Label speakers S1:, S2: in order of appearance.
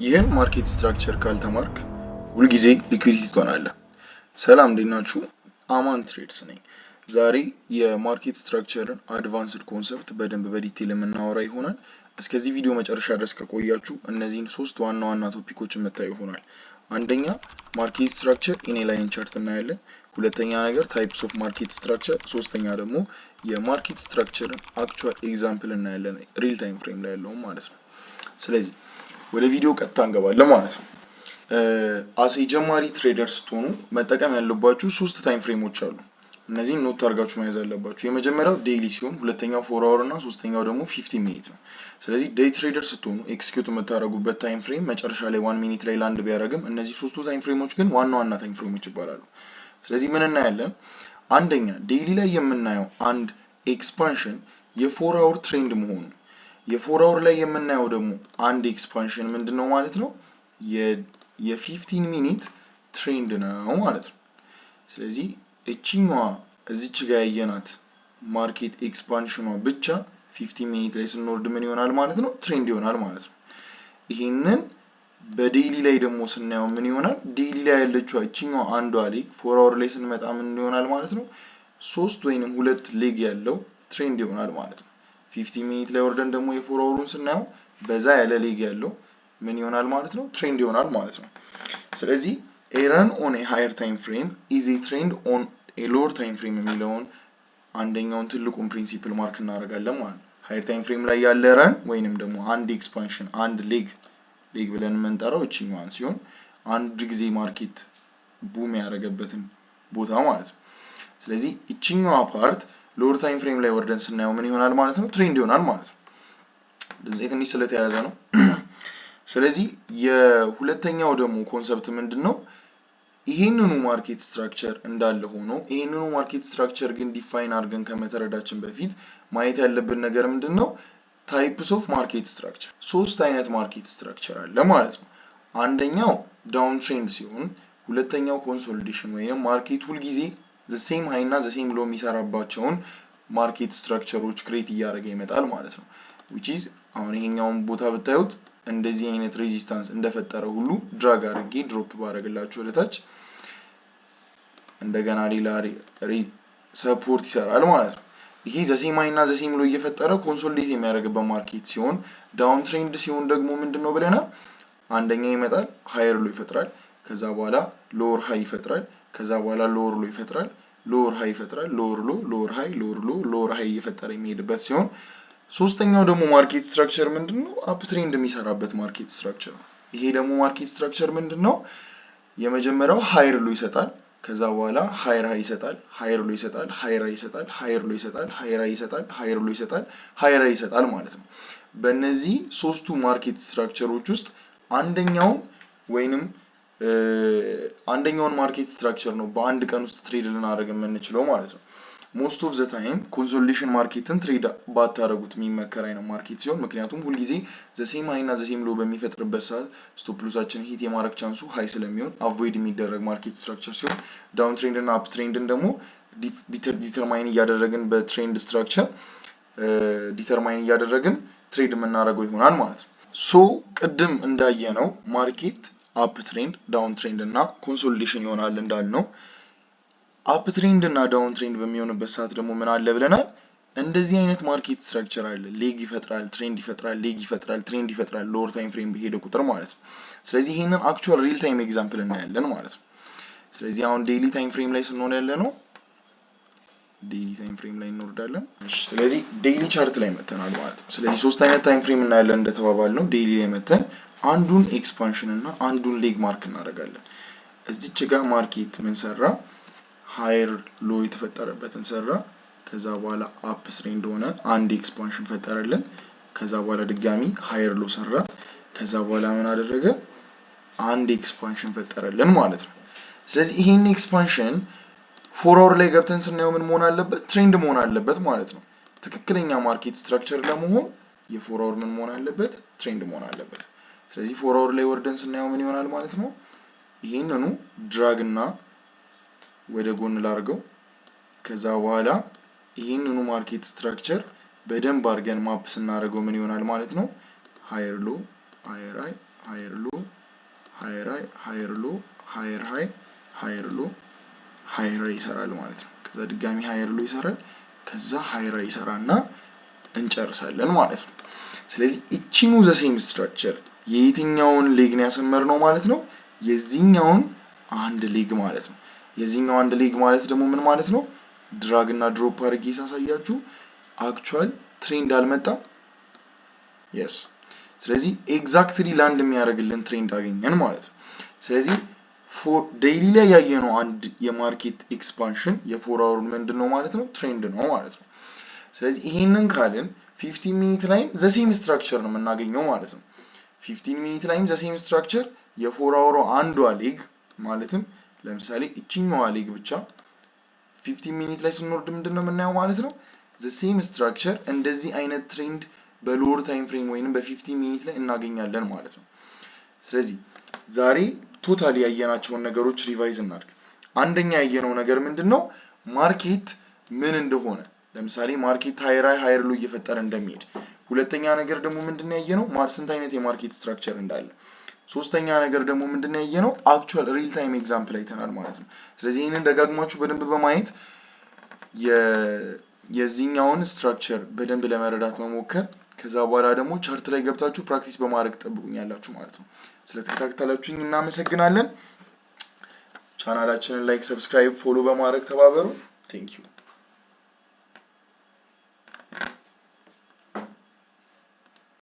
S1: ይህን ማርኬት ስትራክቸር ካልተማርክ ሁልጊዜ ሊኩዊዲቲ ትሆናለህ። ሰላም እንዴት ናችሁ? አማን ትሬድስ ነኝ። ዛሬ የማርኬት ስትራክቸርን አድቫንስድ ኮንሰፕት በደንብ በዲቴል የምናወራ ይሆናል። እስከዚህ ቪዲዮ መጨረሻ ድረስ ከቆያችሁ እነዚህን ሶስት ዋና ዋና ቶፒኮች የምታዩ ይሆናል። አንደኛ ማርኬት ስትራክቸር ኢን ኤ ላይን ቻርት እናያለን። ሁለተኛ ነገር ታይፕስ ኦፍ ማርኬት ስትራክቸር፣ ሶስተኛ ደግሞ የማርኬት ስትራክቸርን አክቹዋል ኤግዛምፕል እናያለን ሪል ታይም ፍሬም ላይ ያለው ማለት ነው። ስለዚህ ወደ ቪዲዮ ቀጥታ እንገባለን ማለት ነው። አሴ ጀማሪ ትሬደር ስትሆኑ መጠቀም ያለባችሁ ሶስት ታይም ፍሬሞች አሉ። እነዚህን ኖት አድርጋችሁ መያዝ አለባችሁ። የመጀመሪያው ዴይሊ ሲሆን ሁለተኛው 4 አወር እና ሶስተኛው ደግሞ 50 ሚኒት ነው። ስለዚህ ዴይ ትሬደር ስትሆኑ ኤክስኪዩት የምታደርጉበት ታይም ፍሬም መጨረሻ ላይ 1 ሚኒት ላይ ላንድ ቢያደርግም እነዚህ ሶስቱ ታይም ፍሬሞች ግን ዋና ዋና ታይም ፍሬሞች ይባላሉ። ስለዚህ ምን እናያለን? አንደኛ ዴይሊ ላይ የምናየው አንድ ኤክስፓንሽን የ4 አወር ትሬንድ መሆኑ፣ የ4 አወር ላይ የምናየው ደግሞ አንድ ኤክስፓንሽን ምንድነው ማለት ነው? የ15 ሚኒት ትሬንድ ነው ማለት ነው። ስለዚህ እቺኛዋ እዚች ጋር ያየናት ማርኬት ኤክስፓንሽኗ ብቻ 15 ሚኒት ላይ ስንወርድ ምን ይሆናል ማለት ነው? ትሬንድ ይሆናል ማለት ነው። ይሄንን በዴይሊ ላይ ደግሞ ስናየው ምን ይሆናል? ዴይሊ ላይ ያለችው እቺኛዋ አንዷ ሌግ 4 አወር ላይ ስንመጣ ምን ይሆናል ማለት ነው? 3 ወይንም 2 ሌግ ያለው ትሬንድ ይሆናል ማለት ነው። 15 ሚኒት ላይ ወርደን ደግሞ የ4 አወሩን ስናየው በዛ ያለ ሌግ ያለው ምን ይሆናል ማለት ነው? ትሬንድ ይሆናል ማለት ነው። ስለዚህ a run on a higher time frame is a trend on a lower time frame የሚለውን አንደኛውን ትልቁን ፕሪንሲፕል ማርክ እናደርጋለን ማለት ነው። ሃየር ታይም ፍሬም ላይ ያለ ረን ወይንም ደግሞ አንድ ኤክስፓንሽን አንድ ሌግ ብለን የምንጠራው እቺኛዋን ሲሆን አንድ ጊዜ ማርኬት ቡም ያደረገበትን ቦታ ማለት ነው። ስለዚህ እቺኛዋ ፓርት ሎወር ታይም ፍሬም ላይ ወርደን ስናየው ምን ይሆናል ማለት ነው? ትሬንድ ይሆናል ማለት ነው። ድምጼ ትንሽ ስለተያያዘ ነው። ስለዚህ የሁለተኛው ደግሞ ኮንሰፕት ምንድነው? ይሄንኑ ማርኬት ስትራክቸር እንዳለ ሆኖ ይሄንኑ ማርኬት ስትራክቸር ግን ዲፋይን አድርገን ከመተረዳችን በፊት ማየት ያለብን ነገር ምንድነው? ታይፕስ ኦፍ ማርኬት ስትራክቸር። ሶስት አይነት ማርኬት ስትራክቸር አለ ማለት ነው። አንደኛው ዳውን ትሬንድ ሲሆን፣ ሁለተኛው ኮንሶሊዴሽን ወይም ማርኬት ሁልጊዜ ዘ ሴም ሃይ እና ዘ ሴም ሎ የሚሰራባቸውን ማርኬት ስትራክቸሮች ክሬት እያደረገ ይመጣል ማለት ነው። which is አሁን ይሄኛውን ቦታ ብታዩት እንደዚህ አይነት ሬዚስታንስ እንደፈጠረ ሁሉ ድራግ አድርጌ ድሮፕ ባደርግላችሁ ወደታች እንደገና ሌላ ሰፖርት ይሰራል ማለት ነው። ይሄ ዘሴም ሃይ እና ዘሴም ሎ እየፈጠረ ኮንሶሊዴት የሚያደርግበት ማርኬት ሲሆን፣ ዳውን ትሬንድ ሲሆን ደግሞ ምንድነው ብለናል? አንደኛ ይመጣል ሃየር ሎ ይፈጥራል፣ ከዛ በኋላ ሎወር ሃይ ይፈጥራል፣ ከዛ በኋላ ሎወር ሎ ይፈጥራል፣ ሎወር ሃይ ይፈጥራል፣ ሎወር ሎ፣ ሎወር ሃይ፣ ሎወር ሎ፣ ሎወር ሃይ እየፈጠረ የሚሄድበት ሲሆን፣ ሶስተኛው ደግሞ ማርኬት ስትራክቸር ምንድነው? አፕ ትሬንድ የሚሰራበት ማርኬት ስትራክቸር ነው። ይሄ ደግሞ ማርኬት ስትራክቸር ምንድነው? የመጀመሪያው ሃየር ሎ ይሰጣል፣ ከዛ በኋላ ሃየር ሃይ ይሰጣል፣ ሃየር ሎ ይሰጣል፣ ሃየር ሃይ ይሰጣል፣ ሃየር ሎ ይሰጣል፣ ሃየር ሃይ ይሰጣል፣ ሃየር ሎ ይሰጣል፣ ሃየር ሃይ ይሰጣል ማለት ነው። በእነዚህ ሶስቱ ማርኬት ስትራክቸሮች ውስጥ አንደኛውን ማርኬት ስትራክቸር ነው በአንድ ቀን ውስጥ ትሬድ ልናደርግ የምንችለው ማለት ነው። ሞስት ኦፍ ዘ ታይም ኮንሶሊዴሽን ማርኬትን ትሬድ ባታረጉት የሚመከር አይነት ማርኬት ሲሆን፣ ምክንያቱም ሁልጊዜ ዘ ሴም ሃይ እና ዘ ሴም ሎ በሚፈጥርበት ሰዓት ስቶፕ ሎሳችን ሂት የማድረግ ቻንሱ ሃይ ስለሚሆን አቮይድ የሚደረግ ማርኬት ስትራክቸር ሲሆን፣ ዳውን ትሬንድ እና አፕ ትሬንድን ደግሞ ዲተርማይን እያደረግን በትሬንድ ስትራክቸር ዲተርማይን እያደረግን ትሬድ የምናደርገው ይሆናል ማለት ነው። ሶ ቅድም እንዳየነው ማርኬት አፕ ትሬንድ፣ ዳውን ትሬንድ እና ኮንሶሊዴሽን ይሆናል እንዳልነው፣ አፕ ትሬንድ እና ዳውን ትሬንድ በሚሆንበት ሰዓት ደግሞ ምን አለ ብለናል? እንደዚህ አይነት ማርኬት ስትራክቸር አለ። ሌግ ይፈጥራል፣ ትሬንድ ይፈጥራል፣ ሌግ ይፈጥራል፣ ትሬንድ ይፈጥራል ሎወር ታይም ፍሬም በሄደ ቁጥር ማለት ነው። ስለዚህ ይሄንን አክቹዋል ሪል ታይም ኤግዛምፕል እናያለን ማለት ነው። ስለዚህ አሁን ዴይሊ ታይም ፍሬም ላይ ስንሆን ያለ ነው ዴይሊ ታይም ፍሬም ላይ እንወርዳለን። ስለዚህ ዴይሊ ቻርት ላይ መተናል ማለት ነው። ስለዚህ ሶስት አይነት ታይም ፍሬም እናያለን እንደተባባል ነው። ዴይሊ ላይ መተን አንዱን ኤክስፓንሽን እና አንዱን ሌግ ማርክ እናደርጋለን። እዚች ጋር ማርኬት ምን ሰራ? ሃየር ሎ የተፈጠረበትን ሰራ። ከዛ በኋላ አፕ ትሬንድ ሆነ፣ አንድ ኤክስፓንሽን ፈጠረልን። ከዛ በኋላ ድጋሚ ሃየር ሎ ሰራ። ከዛ በኋላ ምን አደረገ? አንድ ኤክስፓንሽን ፈጠረልን ማለት ነው። ስለዚህ ይሄን ኤክስፓንሽን 4 አወር ላይ ገብተን ስናየው ምን መሆን አለበት? ትሬንድ መሆን አለበት ማለት ነው። ትክክለኛ ማርኬት ስትራክቸር ለመሆን የ4 አወር ምን መሆን አለበት? ትሬንድ መሆን አለበት። ስለዚህ 4 አወር ላይ ወርደን ስናየው ምን ይሆናል ማለት ነው? ይሄንኑ ድራግ እና ወደ ጎን ላርገው። ከዛ በኋላ ይሄንኑ ማርኬት ስትራክቸር በደንብ አድርገን ማፕ ስናደርገው ምን ይሆናል ማለት ነው? ሃየር ሎ፣ ሃየር ሃይ፣ higher low higher high higher low higher high higher low higher high ይሰራል ማለት ነው። ከዛ ድጋሚ higher low ይሰራል ከዛ higher high ይሰራና እንጨርሳለን ማለት ነው። ስለዚህ እቺኑ ዘ ሴም ስትራክቸር የየትኛውን ሌግ ነው ያሰመርነው ማለት ነው? የዚህኛውን አንድ ሌግ ማለት ነው። የዚህኛው አንድ ሌግ ማለት ደግሞ ምን ማለት ነው? ድራግ እና ድሮፕ አድርጌ ሳሳያችሁ አክቹዋል ትሬንድ አልመጣም። yes ስለዚህ ኤግዛክትሊ ላንድ የሚያደርግልን ትሬንድ አገኘን ማለት ነው። ስለዚህ ዴይሊ ላይ ያየነው አንድ የማርኬት ኤክስፓንሽን የፎር አወር ምንድነው ማለት ነው? ትሬንድ ነው ማለት ነው። ስለዚህ ይሄንን ካልን 15 ሚኒት ላይም ዘ ሴም ስትራክቸር ነው የምናገኘው ማለት ነው። 15 ሚኒት ላይም ዘ ሴም ስትራክቸር የፎር አወር አንዷ ሌግ ማለትም ለምሳሌ እቺኛዋ ሌግ ብቻ 15 ሚኒት ላይ ስንወርድ ምንድነው የምናየው ማለት ነው? ዘ ሴም ስትራክቸር እንደዚህ አይነት ትሬንድ በሎወር ታይም ፍሬም ወይንም በ15 ሚኒት ላይ እናገኛለን ማለት ነው። ስለዚህ ዛሬ ቶታሊ ያየናቸውን ነገሮች ሪቫይዝ እናድርግ። አንደኛ ያየነው ነገር ምንድነው? ማርኬት ምን እንደሆነ ለምሳሌ ማርኬት ሃየር ሎ እየፈጠረ እንደሚሄድ። ሁለተኛ ነገር ደግሞ ምንድነው ያየነው? ስንት አይነት የማርኬት ስትራክቸር እንዳለ። ሶስተኛ ነገር ደግሞ ምንድነው ያየነው? አክቹዋል ሪል ታይም ኤግዛምፕል አይተናል ማለት ነው። ስለዚህ ይሄንን ደጋግማችሁ በደንብ በማየት የዚህኛውን ስትራክቸር በደንብ ለመረዳት መሞከር ከዛ በኋላ ደግሞ ቻርት ላይ ገብታችሁ ፕራክቲስ በማድረግ ተጠብቁኛላችሁ ማለት ነው። ስለተከታተላችሁኝ እናመሰግናለን። ቻናላችንን ላይክ፣ ሰብስክራይብ፣ ፎሎ በማድረግ ተባበሩ። ቴንክ ዩ